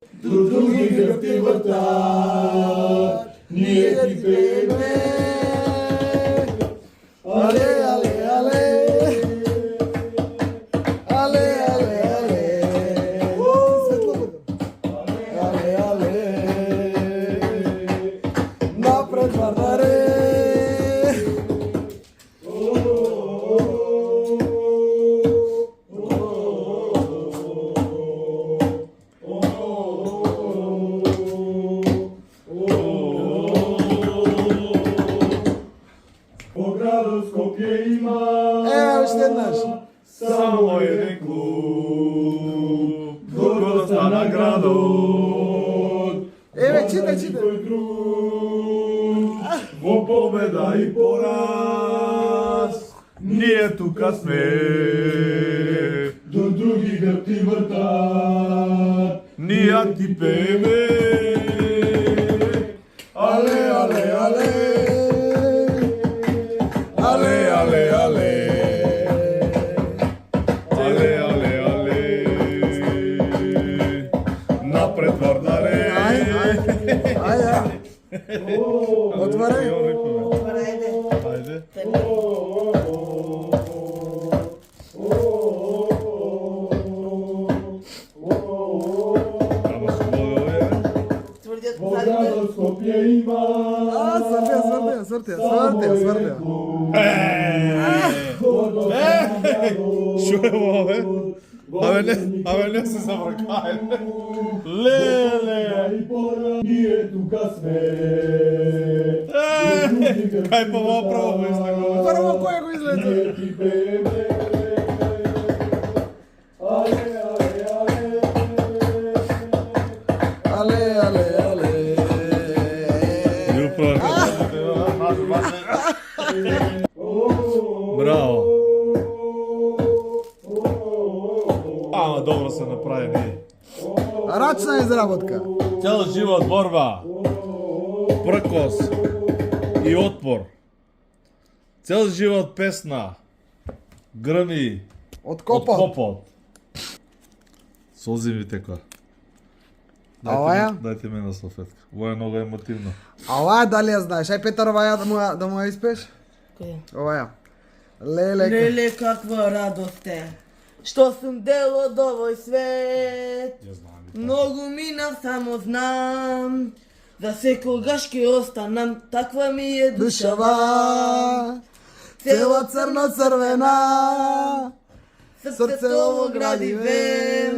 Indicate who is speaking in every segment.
Speaker 1: Други гръбти въртат, ние ти пееме. Але, але, але. Але, але, але. Але, але. Напред върнаре. Още еднаш.
Speaker 2: Само еден клуб, друго да стана градот.
Speaker 1: Читай.
Speaker 2: Во победа и пораз, ние тука сме.
Speaker 1: До други гръбти въртат,
Speaker 2: Ние ти пееме.
Speaker 1: але, але, але.
Speaker 2: Але, але, але. Але, але, але. Напред Вардаре.
Speaker 1: Ајде. Отваряй.
Speaker 2: Ајде. Ама се
Speaker 1: Боградо Скопје има. Свртија.
Speaker 2: Шо е ovo, бе? Абе не се забракај. Леле.
Speaker 1: Ние тука сме.
Speaker 2: Кај па во право го излего?
Speaker 1: Прво кој го излезе? Ние ти пееме. Але, але, але.
Speaker 2: Браво. Ама добро се направи ние.
Speaker 1: Рачна изработка.
Speaker 2: Цел живот борба, пркос и отпор. Цел живот песна, грми
Speaker 1: Од
Speaker 2: од
Speaker 1: копот.
Speaker 2: копот. Солзи ми текла.
Speaker 1: А оваја?
Speaker 2: Дајте ми на салфетка. Ова е многу емотивно.
Speaker 1: А оваја дали ја знаеш? Ај Петар оваја да му ја испееш?
Speaker 3: Која?
Speaker 1: Оваја. Леле.
Speaker 3: Леле, каква радост е, што сум дел од овој свет.
Speaker 2: Ја знам и
Speaker 3: Многу минав, само знам, за секогаш ке останам, таква ми е душава.
Speaker 1: Душава. Цела црно-црвена.
Speaker 3: Срце ово градиве,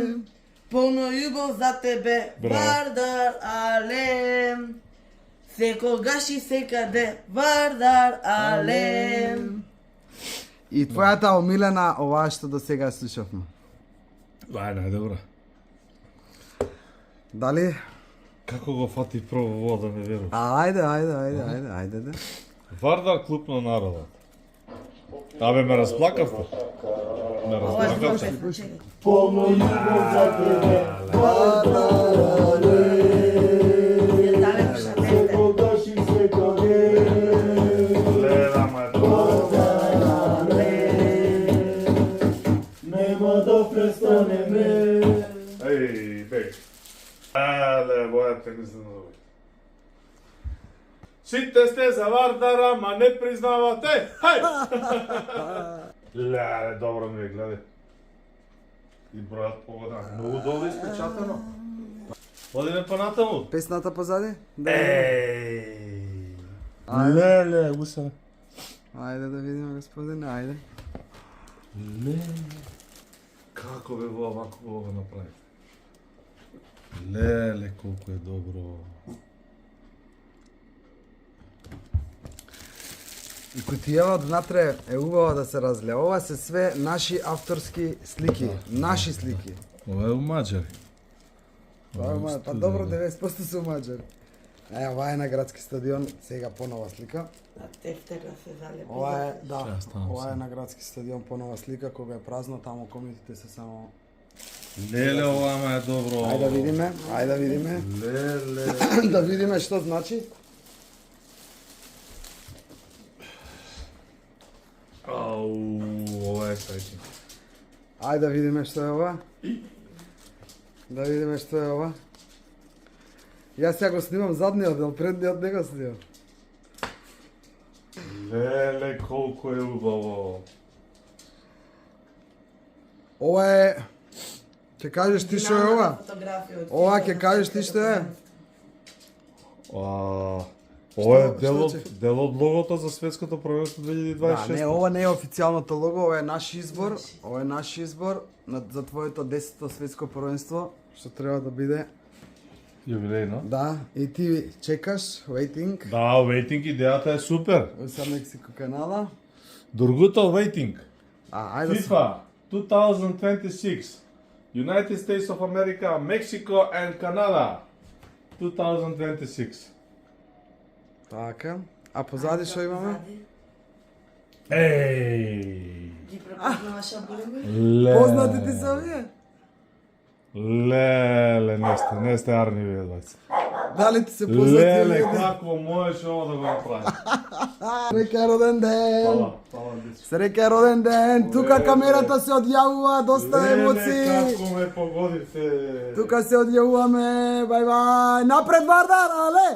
Speaker 3: полно љубов за тебе,
Speaker 2: Браво.
Speaker 3: Вардар Алем. Секогаш и секаде, Вардар Алем.
Speaker 1: И твојата омилена оваа што до сега слушавме.
Speaker 2: најдобро.
Speaker 1: Дали?
Speaker 2: Како го фати прво во да не верувам.
Speaker 1: Ајде. Да.
Speaker 2: Вардар клуб на народот. Абе ме расплакавте. Ме
Speaker 3: Ова е
Speaker 2: расплакавте.
Speaker 3: песна.
Speaker 1: Полно љубов за тебе.
Speaker 3: Ја даве шалете.
Speaker 2: Лела ма е добро.
Speaker 1: Нема да престанеме.
Speaker 2: Еј, беј. Еле, бојате ми се назови. Сите сте за Вардар, ама не признавате. Хај! Леле, добро ми е, гледај. И бројат погода. Многу долго испечатано. Одиме понатаму.
Speaker 1: Песната позади?
Speaker 2: Еј. Леле, усаме.
Speaker 1: Ајде да видиме, господине, ајде.
Speaker 2: Леле. Како бе во овако го направи? Леле, колку е добро.
Speaker 1: И кутијава внатре е убава да се разгледа. Ова се све наши авторски слики, наши слики.
Speaker 2: Ова е у Маđari.
Speaker 1: Па добро 90% се маđари. Ова е на градски стадион, сега понова слика.
Speaker 3: На тефтера се залепи.
Speaker 1: Ова е, да,
Speaker 2: Ја ставам
Speaker 1: ова е
Speaker 2: се.
Speaker 1: на градски стадион, понова слика, кога е празно, таму комитите се само...
Speaker 2: Леле, ова ма е добро.
Speaker 1: Ајде да видиме.
Speaker 2: Леле.
Speaker 1: Да видиме што значи.
Speaker 2: Ау, ова е сајче.
Speaker 1: Ајде да видиме што е ова. Да видиме што е ова. Јас сега го снимам задниот дел, предниот не го снимам.
Speaker 2: Леле, колку е убаво.
Speaker 1: Ова е... Ќе кажеш ти што е ова? Ова ќе кажеш ти што е?
Speaker 2: Ова е
Speaker 1: Што
Speaker 2: дел од логото за светското првенство
Speaker 1: Да,
Speaker 2: 2026.
Speaker 1: не, ова не е официјалното лого, ова е наш избор. Ова е наш избор за твоето 10-то светско првенство, што треба да биде.
Speaker 2: Јубилејно.
Speaker 1: Да, и ти чекаш, waiting.
Speaker 2: Да, waiting идејата е супер.
Speaker 1: Са Мексико канала.
Speaker 2: Другото waiting.
Speaker 1: Ајде
Speaker 2: FIFA 2026. United States of America, Mexico and Canada. 2026.
Speaker 1: Така. А позади што имаме?
Speaker 2: Еј!
Speaker 3: Ги препознаваш абулеме?
Speaker 2: Леле.
Speaker 1: Познати ти се овие?
Speaker 2: Леле, не сте арни вие двајца.
Speaker 1: Дали ти се познати
Speaker 2: Леле,
Speaker 1: овие?
Speaker 2: какво можеш ова да го направиш?
Speaker 1: Среќа роден ден!
Speaker 2: Фала, дечко.
Speaker 1: Среќа роден ден! Тука
Speaker 2: Леле.
Speaker 1: камерата се одјавува, доста
Speaker 2: Леле,
Speaker 1: емоции!
Speaker 2: како ме погодивте.
Speaker 1: Тука се одјавуваме, бај бај! Напред Вардар, але!